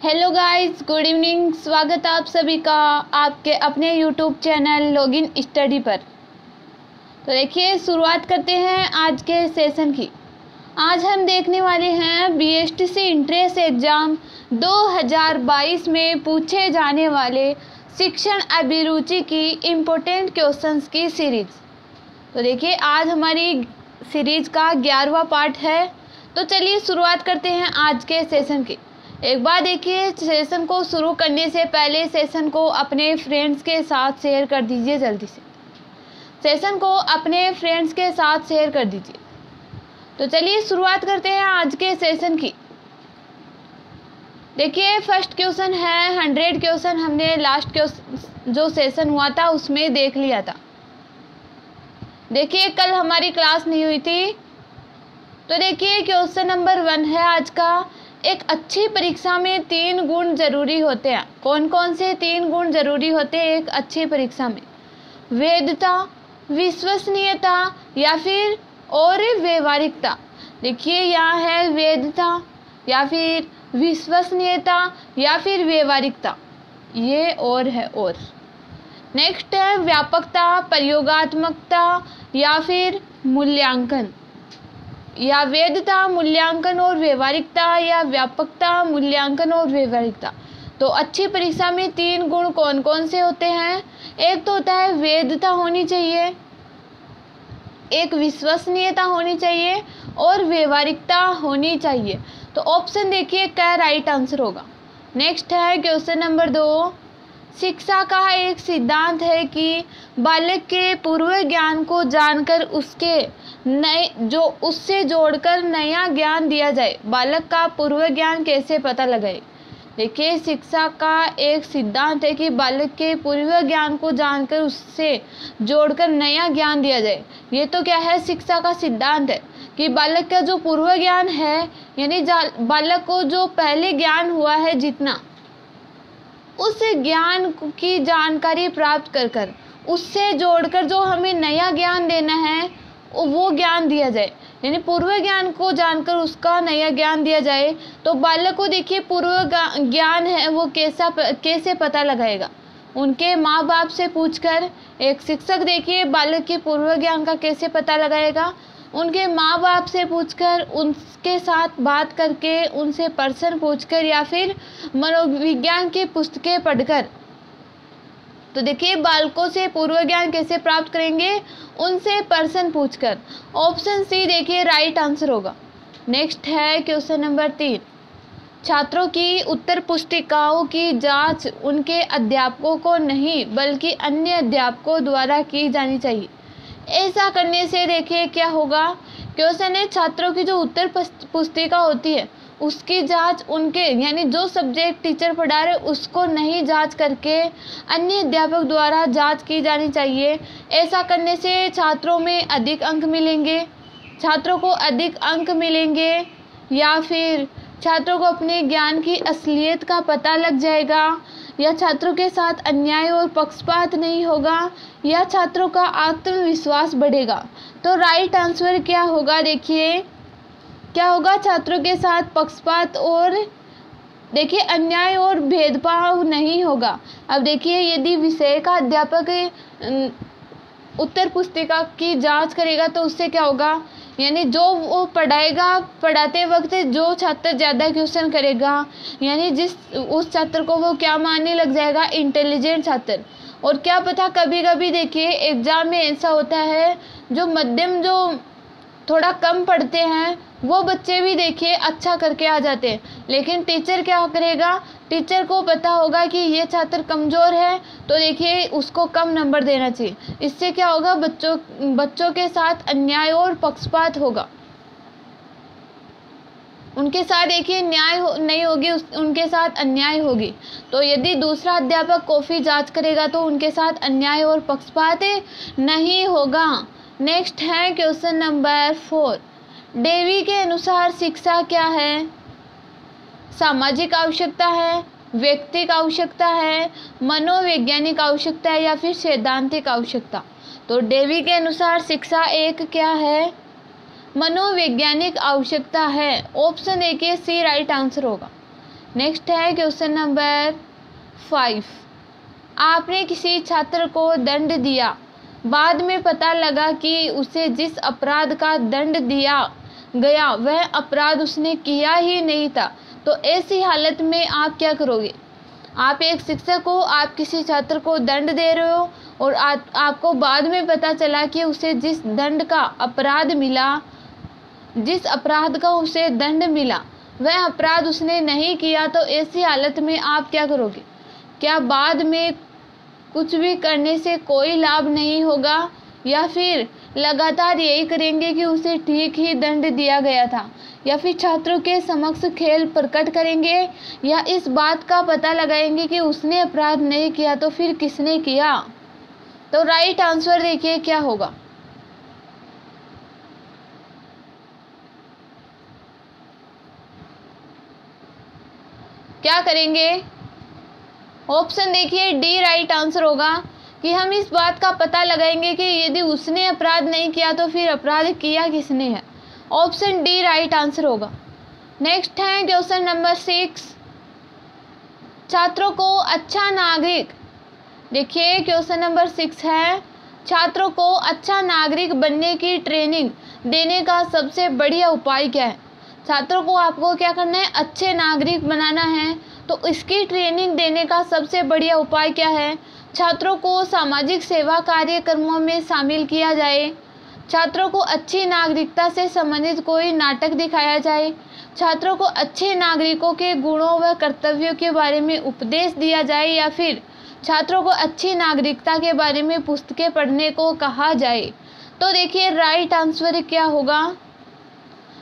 Hello guys, good evening. स्वागत है आप सभी का आपके अपने यूट्यूब चैनल लॉगिन स्टडी पर। तो देखिए, शुरुआत करते हैं आज के सेशन की। आज हम देखने वाले हैं बीएसटीसी इंट्रेंस एग्ज़ाम 2022 में पूछे जाने वाले शिक्षण अभिरुचि की इम्पोर्टेंट क्वेश्चंस की सीरीज़। तो देखिए, आज हमारी सीरीज़ का 11वां पार्ट है। तो चलिए शुरुआत करते हैं आज के सेशन की। एक बार देखिए, सेशन को शुरू करने से पहले सेशन को अपने फ्रेंड्स के साथ शेयर कर दीजिए। जल्दी से सेशन को अपने फ्रेंड्स के साथ शेयर कर दीजिए। तो चलिए शुरुआत करते हैं आज के सेशन की। देखिए, फर्स्ट क्वेश्चन है 100 क्वेश्चन। हमने लास्ट जो सेशन हुआ था उसमें देख लिया था। देखिए, कल हमारी क्लास नहीं हुई थी। तो देखिए, क्वेश्चन नंबर 1 है आज का। एक अच्छी परीक्षा में 3 गुण जरूरी होते हैं। कौन कौन से 3 गुण जरूरी होते हैं एक अच्छी परीक्षा में? वैधता, विश्वसनीयता या फिर और व्यवहारिकता। देखिए, यहाँ है वैधता या फिर विश्वसनीयता या फिर व्यवहारिकता, ये और है। और नेक्स्ट है व्यापकता, प्रयोगात्मकता या फिर मूल्यांकन। या वैधता, मूल्यांकन और व्यवहारिकता, या व्यापकता, मूल्यांकन और व्यवहारिकता। तो अच्छी परीक्षा में 3 गुण कौन कौन से होते हैं? एक तो होता है वैधता होनी चाहिए, एक विश्वसनीयता होनी चाहिए और व्यवहारिकता होनी चाहिए। तो ऑप्शन देखिए क्या राइट आंसर होगा। नेक्स्ट है क्वेश्चन नंबर 2। शिक्षा का एक सिद्धांत है कि बालक के पूर्व ज्ञान को जानकर उससे जोड़कर नया ज्ञान दिया जाए। बालक का पूर्व ज्ञान कैसे पता लगाए? देखिए, शिक्षा का एक सिद्धांत है कि बालक के पूर्व ज्ञान को जानकर उससे जोड़कर नया ज्ञान दिया जाए। ये तो क्या है, शिक्षा का सिद्धांत है कि बालक का जो पूर्व ज्ञान है, यानी बालक को जो पहले ज्ञान हुआ है जितना, उस ज्ञान की जानकारी प्राप्त कर उससे जोड़कर जो हमें नया ज्ञान देना है वो ज्ञान दिया जाए। यानी पूर्व ज्ञान को जानकर उसका नया ज्ञान दिया जाए। तो बालक को देखिए पूर्व ज्ञान है वो कैसे पता लगाएगा? उनके माँ बाप से पूछकर। एक शिक्षक देखिए बालक के पूर्व ज्ञान का कैसे पता लगाएगा? उनके माँ बाप से पूछकर, उनके साथ बात करके, उनसे प्रश्न पूछकर या फिर मनोविज्ञान की पुस्तकें पढ़कर। तो देखिए, बालकों से पूर्व ज्ञान कैसे प्राप्त करेंगे? उनसे प्रश्न पूछकर। ऑप्शन सी देखिए राइट आंसर होगा। नेक्स्ट है क्वेश्चन नंबर 3। छात्रों की उत्तर पुस्तिकाओं की जांच उनके अध्यापकों को नहीं बल्कि अन्य अध्यापकों द्वारा की जानी चाहिए। ऐसा करने से देखिए क्या होगा। क्वेश्चन है, छात्रों की जो उत्तर पुस्तिका होती है उसकी जांच उनके, यानी जो सब्जेक्ट टीचर पढ़ा रहे उसको नहीं जांच करके अन्य अध्यापक द्वारा जांच की जानी चाहिए। ऐसा करने से छात्रों में अधिक अंक मिलेंगे, छात्रों को अधिक अंक मिलेंगे, या फिर छात्रों को अपने ज्ञान की असलियत का पता लग जाएगा, या छात्रों के साथ अन्याय और पक्षपात नहीं होगा, या छात्रों का आत्मविश्वास बढ़ेगा। तो राइट आंसर क्या होगा? देखिए क्या होगा, छात्रों के साथ पक्षपात और देखिए अन्याय और भेदभाव नहीं होगा। अब देखिए, यदि विषय का अध्यापक उत्तर पुस्तिका की जांच करेगा तो उससे क्या होगा, यानी जो वो पढ़ाएगा, पढ़ाते वक्त जो छात्र ज़्यादा क्वेश्चन करेगा, यानी उस छात्र को वो क्या मानने लग जाएगा, इंटेलिजेंट छात्र। और क्या पता, कभी कभी देखिए एग्ज़ाम में ऐसा होता है जो मध्यम, जो थोड़ा कम पढ़ते हैं वो बच्चे भी देखिए अच्छा करके आ जाते हैं। लेकिन टीचर क्या करेगा, टीचर को पता होगा कि ये छात्र कमज़ोर है तो देखिए उसको कम नंबर देना चाहिए। इससे क्या होगा, बच्चों के साथ अन्याय और पक्षपात होगा। उनके साथ देखिए न्याय नहीं होगी, उनके साथ अन्याय होगी। तो यदि दूसरा अध्यापक कॉपी जांच करेगा तो उनके साथ अन्याय और पक्षपात नहीं होगा। नेक्स्ट है क्वेश्चन नंबर 4। डेवी के अनुसार शिक्षा क्या है? सामाजिक आवश्यकता है, व्यक्तिक आवश्यकता है, मनोवैज्ञानिक आवश्यकता है, या फिर सैद्धांतिक आवश्यकता। तो डेवी के अनुसार शिक्षा एक क्या है? मनोवैज्ञानिक आवश्यकता है। ऑप्शन देखिए सी राइट आंसर होगा। नेक्स्ट है क्वेश्चन नंबर 5, आपने किसी छात्र को दंड दिया, बाद में पता लगा कि उसे जिस अपराध का दंड दिया गया वह अपराध उसने किया ही नहीं था, तो ऐसी हालत में आप क्या करोगे? आप एक शिक्षक हो, आप किसी छात्र को दंड दे रहे हो और आपको बाद में पता चला कि उसे जिस अपराध का उसे दंड मिला वह अपराध उसने नहीं किया, तो ऐसी हालत में आप क्या करोगे? क्या बाद में कुछ भी करने से कोई लाभ नहीं होगा, या फिर लगातार यही करेंगे कि उसे ठीक ही दंड दिया गया था, या फिर छात्रों के समक्ष खेल प्रकट करेंगे, या इस बात का पता लगाएंगे कि उसने अपराध नहीं किया तो फिर किसने किया? तो राइट आंसर देखिए क्या होगा। क्या करेंगे? ऑप्शन देखिए डी राइट आंसर होगा कि हम इस बात का पता लगाएंगे कि यदि उसने अपराध नहीं किया तो फिर अपराध किया किसने है। ऑप्शन डी राइट आंसर होगा। नेक्स्ट है क्वेश्चन नंबर 6, छात्रों को अच्छा नागरिक, देखिए क्वेश्चन नंबर 6 है, छात्रों को अच्छा नागरिक बनने की ट्रेनिंग देने का सबसे बढ़िया उपाय क्या है? छात्रों को आपको क्या करना है? अच्छे नागरिक बनाना है, तो इसकी ट्रेनिंग देने का सबसे बढ़िया उपाय क्या है? छात्रों को सामाजिक सेवा कार्यक्रमों में शामिल किया जाए, छात्रों को अच्छी नागरिकता से संबंधित कोई नाटक दिखाया जाए, छात्रों को अच्छे नागरिकों के गुणों व कर्तव्यों के बारे में उपदेश दिया जाए, या फिर छात्रों को अच्छी नागरिकता के बारे में पुस्तकें पढ़ने को कहा जाए। तो देखिए राइट आंसर क्या होगा?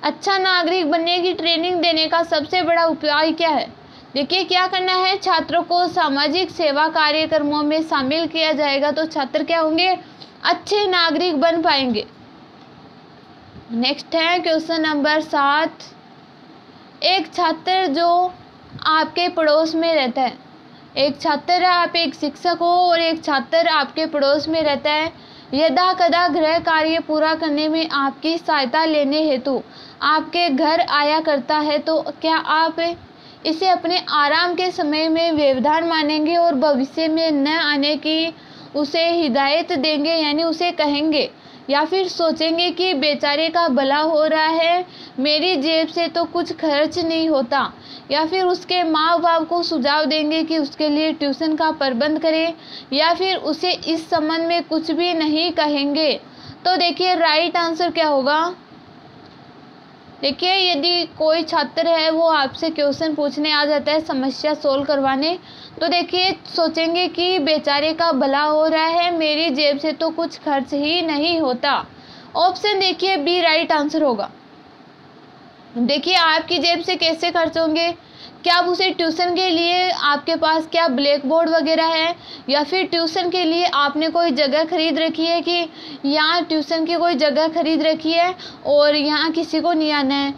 अच्छा नागरिक बनने की ट्रेनिंग देने का सबसे बड़ा उपाय क्या है? देखिए क्या करना है, छात्रों को सामाजिक सेवा कार्यक्रमों में शामिल किया जाएगा तो छात्र क्या होंगे? अच्छे नागरिक बन पाएंगे। नेक्स्ट है क्वेश्चन नंबर 7, एक छात्र जो आपके पड़ोस में रहता है, एक छात्र है, आप एक शिक्षक हो और एक छात्र आपके पड़ोस में रहता है, यदा कदा गृह कार्य पूरा करने में आपकी सहायता लेने हेतु आपके घर आया करता है, तो क्या आप इसे अपने आराम के समय में व्यवधान मानेंगे और भविष्य में न आने की उसे हिदायत देंगे, यानी उसे कहेंगे, या फिर सोचेंगे कि बेचारे का भला हो रहा है, मेरी जेब से तो कुछ खर्च नहीं होता, या फिर उसके माँ बाप को सुझाव देंगे कि उसके लिए ट्यूशन का प्रबंध करें, या फिर उसे इस संबंध में कुछ भी नहीं कहेंगे। तो देखिए राइट आंसर क्या होगा? देखिए यदि कोई छात्र है वो आपसे क्वेश्चन पूछने आ जाता है, समस्या सोल्व करवाने, तो देखिए सोचेंगे कि बेचारे का भला हो रहा है, मेरी जेब से तो कुछ खर्च ही नहीं होता। ऑप्शन देखिए बी राइट आंसर होगा। देखिए आपकी जेब से कैसे खर्च होंगे? क्या आप उसे ट्यूशन के लिए, आपके पास क्या ब्लैक बोर्ड वगैरह है, या फिर ट्यूशन के लिए आपने कोई जगह खरीद रखी है कि यहाँ ट्यूशन की कोई जगह खरीद रखी है और यहाँ किसी को नहीं आना है?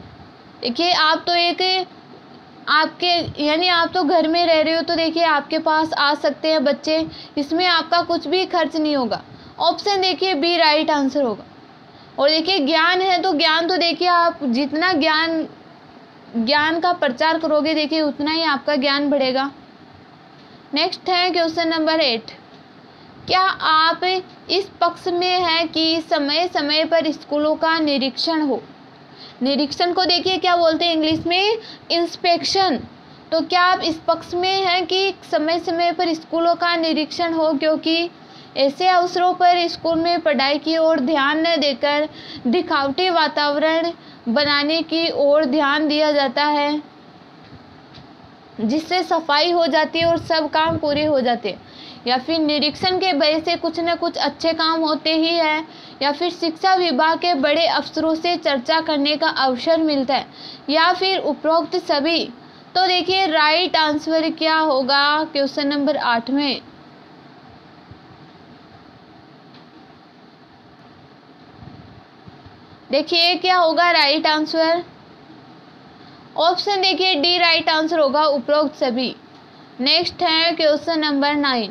देखिए आप तो यानी आप तो घर में रह रहे हो, तो देखिए आपके पास आ सकते हैं बच्चे, इसमें आपका कुछ भी खर्च नहीं होगा। ऑप्शन देखिए बी राइट आंसर होगा। और देखिए ज्ञान है, तो ज्ञान तो देखिए आप जितना ज्ञान का प्रचार करोगे देखिए उतना ही आपका ज्ञान बढ़ेगा। नेक्स्ट है क्वेश्चन नंबर 8, क्या आप इस पक्ष में हैं कि समय समय पर स्कूलों का निरीक्षण हो? निरीक्षण को देखिए क्या बोलते हैं इंग्लिश में? इंस्पेक्शन। तो क्या आप इस पक्ष में हैं कि समय समय पर स्कूलों का निरीक्षण हो, क्योंकि ऐसे अवसरों पर स्कूल में पढ़ाई की ओर ध्यान न देकर दिखावटी वातावरण बनाने की ओर ध्यान दिया जाता है, जिससे सफाई हो जाती है और सब काम पूरे हो जाते हैं, या फिर निरीक्षण के वजह से कुछ न कुछ अच्छे काम होते ही हैं, या फिर शिक्षा विभाग के बड़े अफसरों से चर्चा करने का अवसर मिलता है, या फिर उपरोक्त सभी। तो देखिए राइट आंसर क्या होगा क्वेश्चन नंबर 8 में? देखिए क्या होगा राइट आंसर? ऑप्शन देखिए डी राइट आंसर होगा, उपरोक्त सभी। नेक्स्ट है क्वेश्चन नंबर 9,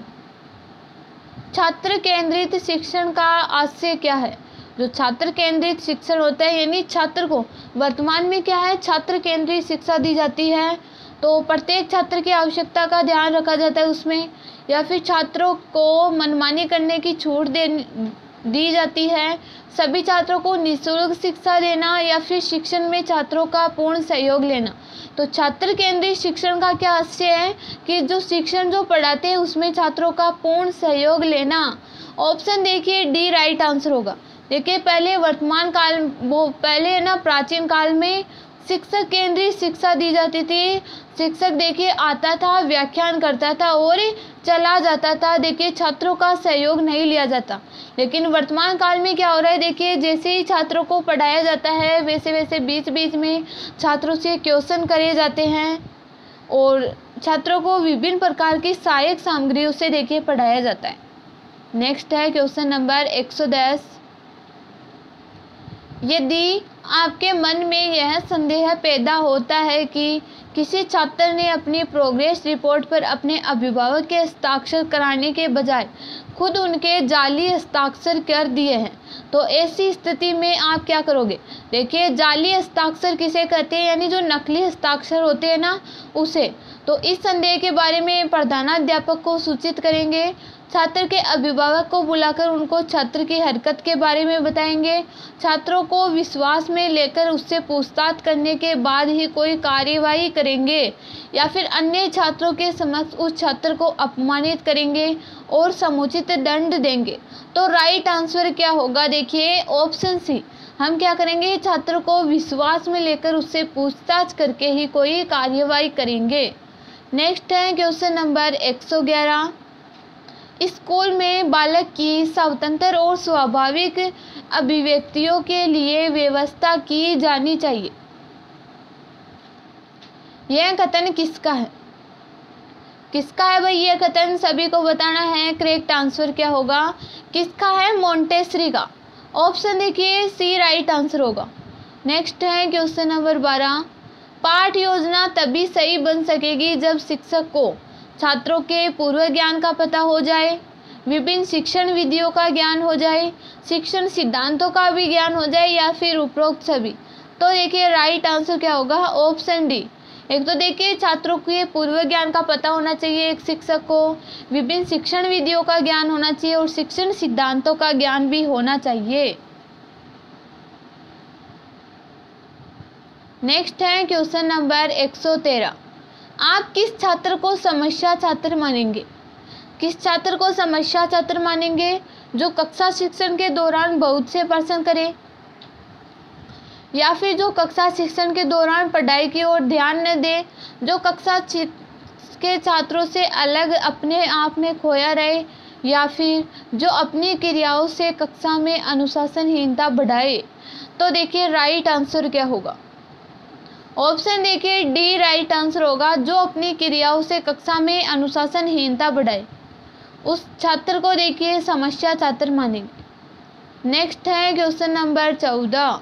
छात्र केंद्रित शिक्षण का आशय क्या है? जो छात्र केंद्रित शिक्षण होता है, यानी छात्र को वर्तमान में क्या है, छात्र केंद्रित शिक्षा दी जाती है। तो प्रत्येक छात्र की आवश्यकता का ध्यान रखा जाता है उसमें, या फिर छात्रों को मनमानी करने की छूट दी जाती है। सभी छात्रों को निःशुल्क शिक्षा देना या फिर शिक्षण में छात्रों का पूर्ण सहयोग लेना। तो छात्र केंद्रित शिक्षण का क्या आशय है कि जो शिक्षण जो पढ़ाते हैं उसमें छात्रों का पूर्ण सहयोग लेना। ऑप्शन देखिए डी राइट आंसर होगा। देखिए पहले वर्तमान काल, वो पहले है ना प्राचीन काल में शिक्षक केंद्रित शिक्षा दी जाती थी। शिक्षक देखिए आता था, व्याख्यान करता था और चला जाता था। देखिए छात्रों का सहयोग नहीं लिया जाता। लेकिन वर्तमान काल में क्या हो रहा है, देखिए जैसे ही छात्रों को पढ़ाया जाता है वैसे वैसे बीच बीच में छात्रों से क्वेश्चन करे जाते हैं और छात्रों को विभिन्न प्रकार की सहायक सामग्रियों से देखिए पढ़ाया जाता है। नेक्स्ट है क्वेश्चन नंबर 110। यदि आपके मन में यह संदेह पैदा होता है कि किसी छात्र ने अपनी प्रोग्रेस रिपोर्ट पर अपने अभिभावक के हस्ताक्षर कराने के बजाय खुद उनके जाली हस्ताक्षर कर दिए हैं, तो ऐसी स्थिति में आप क्या करोगे। देखिए जाली हस्ताक्षर किसे कहते हैं, यानी जो नकली हस्ताक्षर होते हैं ना उसे। तो इस संदेह के बारे में प्रधानाध्यापक को सूचित करेंगे। छात्र के अभिभावक को बुलाकर उनको छात्र की हरकत के बारे में बताएंगे। छात्रों को विश्वास में लेकर उससे पूछताछ करने के बाद ही कोई कार्यवाही करेंगे, या फिर अन्य छात्रों के समक्ष उस छात्र को अपमानित करेंगे और समुचित दंड देंगे। तो राइट आंसर क्या होगा, देखिए ऑप्शन सी। हम क्या करेंगे, छात्र को विश्वास में लेकर उससे पूछताछ करके ही कोई कार्यवाही करेंगे। नेक्स्ट है क्वेश्चन नंबर 111। स्कूल में बालक की स्वतंत्र और स्वाभाविक अभिव्यक्तियों के लिए व्यवस्था की जानी चाहिए। यह कथन किसका है, किसका है भाई ये कथन, सभी को बताना है। करेक्ट आंसर क्या होगा, किसका है, मोंटेसरी का। ऑप्शन देखिए सी राइट आंसर होगा। नेक्स्ट है क्वेश्चन नंबर 12। पाठ योजना तभी सही बन सकेगी जब शिक्षक को छात्रों के पूर्व ज्ञान का पता हो जाए, विभिन्न शिक्षण विधियों का ज्ञान हो जाए, शिक्षण सिद्धांतों का भी ज्ञान हो जाए, या फिर उपरोक्त सभी। तो देखिए राइट आंसर क्या होगा, ऑप्शन डी। एक तो देखिए छात्रों के पूर्व ज्ञान का पता होना चाहिए एक शिक्षक को, विभिन्न शिक्षण विधियों का ज्ञान होना चाहिए और शिक्षण सिद्धांतों का ज्ञान भी होना चाहिए। नेक्स्ट है क्वेश्चन नंबर 113। आप किस छात्र को समस्या छात्र मानेंगे, किस छात्र को समस्या छात्र मानेंगे, जो कक्षा शिक्षण के दौरान बहुत से प्रश्न करे, या फिर जो कक्षा शिक्षण के दौरान पढ़ाई की ओर ध्यान न दे, जो कक्षा के छात्रों से अलग अपने आप में खोया रहे, या फिर जो अपनी क्रियाओं से कक्षा में अनुशासनहीनता बढ़ाए। तो देखिए राइट आंसर क्या होगा, ऑप्शन देखिए डी राइट आंसर होगा। जो अपनी क्रियाओं से कक्षा में अनुशासनहीनता बढ़ाए उस छात्र को देखिए समस्या छात्र मानेंगे। नेक्स्ट है क्वेश्चन नंबर 14।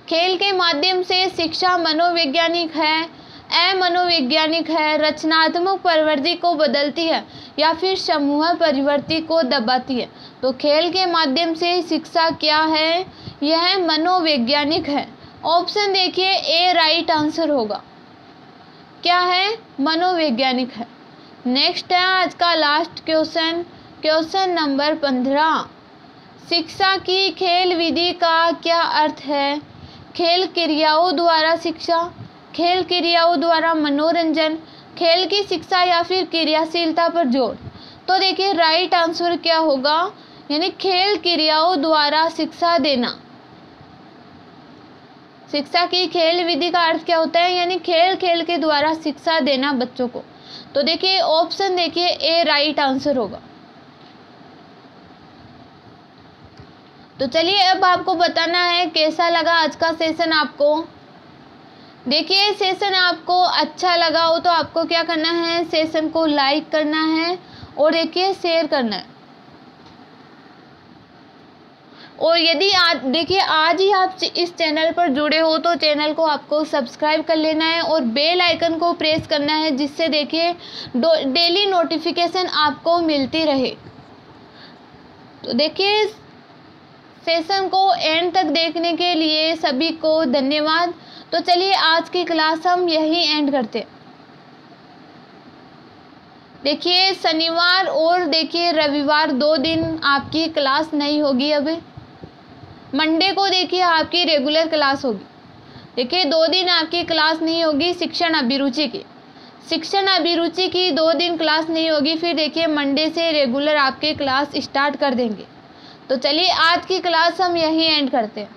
खेल के माध्यम से शिक्षा मनोवैज्ञानिक है, अमनोवैज्ञानिक है, रचनात्मक प्रवृत्ति को बदलती है, या फिर समूह प्रवृत्ति को दबाती है। तो खेल के माध्यम से शिक्षा क्या है, यह मनोवैज्ञानिक है। ऑप्शन देखिए ए राइट आंसर होगा। क्या है, मनोवैज्ञानिक है। नेक्स्ट है आज का लास्ट क्वेश्चन, क्वेश्चन नंबर 15। शिक्षा की खेल विधि का क्या अर्थ है, खेल क्रियाओं द्वारा शिक्षा, खेल क्रियाओं द्वारा मनोरंजन, खेल की शिक्षा, या फिर क्रियाशीलता पर जोर। तो देखिए राइट आंसर क्या होगा, यानी खेल क्रियाओं द्वारा शिक्षा देना। शिक्षा की खेल विधि का अर्थ क्या होता है, यानी खेल खेल के द्वारा शिक्षा देना बच्चों को। तो देखिए ऑप्शन देखिए ए राइट आंसर होगा। तो चलिए अब आपको बताना है कैसा लगा आज का सेशन आपको। देखिए सेशन आपको अच्छा लगा हो तो आपको क्या करना है, सेशन को लाइक करना है और देखिए शेयर करना है। और यदि देखिए आज ही आप इस चैनल पर जुड़े हो तो चैनल को आपको सब्सक्राइब कर लेना है और बेल आइकन को प्रेस करना है, जिससे देखिए डेली नोटिफिकेशन आपको मिलती रहे। तो देखिए सेशन को एंड तक देखने के लिए सभी को धन्यवाद। तो चलिए आज की क्लास हम यही एंड करते हैं। देखिए शनिवार और देखिए रविवार 2 दिन आपकी क्लास नहीं होगी। अभी मंडे को देखिए आपकी रेगुलर क्लास होगी। देखिए 2 दिन आपकी क्लास नहीं होगी शिक्षण अभिरुचि की। शिक्षण अभिरुचि की 2 दिन क्लास नहीं होगी। फिर देखिए मंडे से रेगुलर आपके क्लास स्टार्ट कर देंगे। तो चलिए आज की क्लास हम यहीं एंड करते हैं।